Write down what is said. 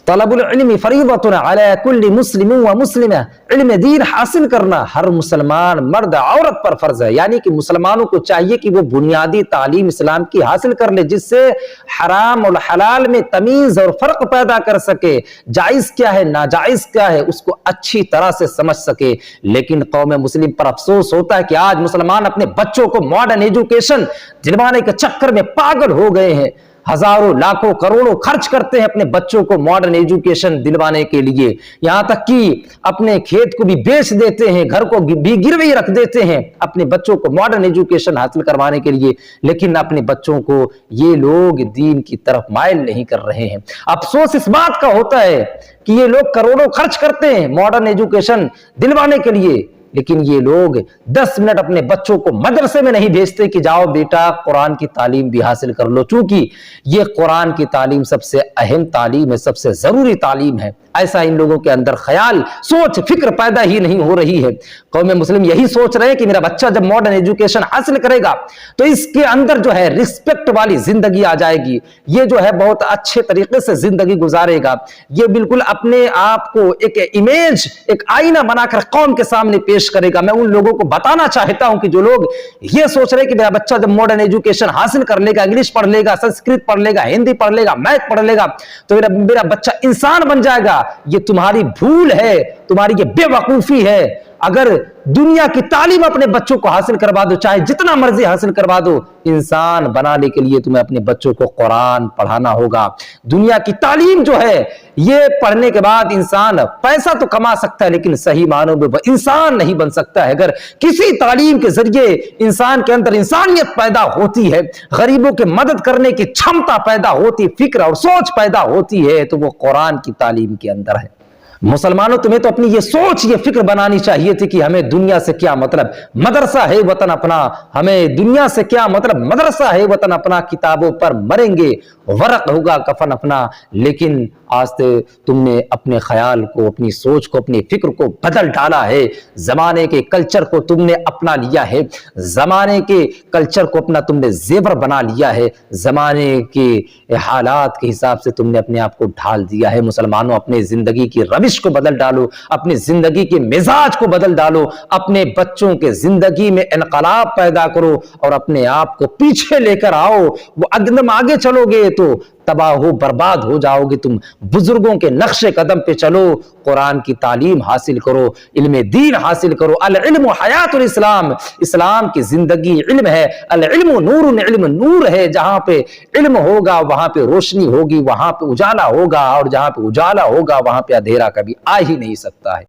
طلب العلم فریضۃ علی کل مسلم و مسلمہ، علم دین حاصل کرنا ہر مسلمان مرد عورت پر فرض ہے، یعنی کہ مسلمانوں کو چاہیے کہ وہ بنیادی تعلیم اسلام کی حاصل کر لے، جس سے حرام اور حلال میں تمیز اور فرق پیدا کر سکے، جائز کیا ہے ناجائز کیا ہے اس کو اچھی طرح سے سمجھ سکے۔ لیکن قوم مسلم پر افسوس ہوتا ہے کہ آج مسلمان اپنے بچوں کو ماڈرن ایجوکیشن دلوانے کے چکر میں پاگل ہو گئے ہیں، ہزاروں لاکھوں کروڑوں خرچ کرتے ہیں اپنے بچوں کو ماڈرن ایجوکیشن دلوانے کے لیے، یہاں تک کہ اپنے کھیت کو بھی بیچ دیتے ہیں، گھر کو بھی گروی رکھ دیتے ہیں اپنے بچوں کو ماڈرن ایجوکیشن حاصل کروانے کے لیے، لیکن اپنے بچوں کو یہ لوگ دین کی طرف مائل نہیں کر رہے ہیں۔ افسوس اس بات کا ہوتا ہے کہ یہ لوگ کروڑوں خرچ کرتے ہیں ماڈرن ایجوکیشن دلوانے کے لیے، لیکن یہ لوگ 10 منٹ اپنے بچوں کو مدرسے میں نہیں بھیجتے کہ جاؤ بیٹا قرآن کی تعلیم بھی حاصل کر لو، چونکہ یہ قرآن کی تعلیم سب سے اہم تعلیم ہے، سب سے ضروری تعلیم ہے۔ ایسا ان لوگوں کے اندر خیال سوچ فکر پیدا ہی نہیں ہو رہی ہے۔ قوم مسلم یہی سوچ رہے ہیں کہ میرا بچہ جب ماڈرن ایجوکیشن حاصل کرے گا تو اس کے اندر جو ہے رسپیکٹ والی زندگی آ جائے گی، یہ جو ہے بہت اچھے طریقے سے زندگی گزارے گا، یہ بالکل اپنے آپ کو ایک امیج ایک آئینہ بنا کر قوم کے سامنے پیش کرے گا۔ میں ان لوگوں کو بتانا چاہتا ہوں کہ جو لوگ یہ سوچ رہے ہیں کہ میرا بچہ جب ماڈرن ایجوکیشن حاصل کر لے گا، انگلش پڑھ لے گا، سنسکرت پڑھ لے گا، ہندی پڑھ لے گا، میتھ پڑھ لے گا تو میرا بچہ انسان بن جائے گا، یہ تمہاری بھول ہے، تمہاری یہ بے وقوفی ہے۔ اگر دنیا کی تعلیم اپنے بچوں کو حاصل کروا دو، چاہے جتنا مرضی حاصل کروا دو، انسان بنانے کے لیے تمہیں اپنے بچوں کو قرآن پڑھانا ہوگا۔ دنیا کی تعلیم جو ہے یہ پڑھنے کے بعد انسان پیسہ تو کما سکتا ہے لیکن صحیح معنوں میں وہ انسان نہیں بن سکتا ہے۔ اگر کسی تعلیم کے ذریعے انسان کے اندر انسانیت پیدا ہوتی ہے، غریبوں کی مدد کرنے کی چھمتا پیدا ہوتی، فکر اور سوچ پیدا ہوتی ہے، تو وہ قرآن کی تعلیم کے اندر ہے۔ مسلمانوں تمہیں تو اپنی یہ سوچ یہ فکر بنانی چاہیے تھی کہ ہمیں دنیا سے کیا مطلب، مدرسہ ہے وطن اپنا، ہمیں دنیا سے کیا مطلب، مدرسہ ہے وطن اپنا، کتابوں پر مریں گے ورق ہوگا کفن اپنا۔ لیکن آج تم نے اپنے خیال کو، اپنی سوچ کو، اپنی فکر کو بدل ڈالا ہے، زمانے کے کلچر کو تم نے اپنا لیا ہے، زمانے کے کلچر کو اپنا تم نے زیور بنا لیا ہے، زمانے کے حالات کے حساب سے تم نے اپنے آپ کو ڈھال دیا ہے۔ مسلمانوں اپنے زندگی کی روش کو بدل ڈالو، اپنی زندگی کے مزاج کو بدل ڈالو، اپنے بچوں کے زندگی میں انقلاب پیدا کرو اور اپنے آپ کو پیچھے لے کر آؤ۔ وہ اقدم آگے چلو گے تو تباہ ہو برباد ہو جاؤ گے تم۔ بزرگوں کے نقش قدم پہ چلو، قرآن کی تعلیم حاصل کرو، علم دین حاصل کرو۔ العلم حیات الاسلام، اسلام کی زندگی علم ہے۔ العلم نور، علم نور ہے، جہاں پہ علم ہوگا وہاں پہ روشنی ہوگی، وہاں پہ اجالا ہوگا، اور جہاں پہ اجالا ہوگا وہاں پہ اندھیرا کبھی آ ہی نہیں سکتا ہے۔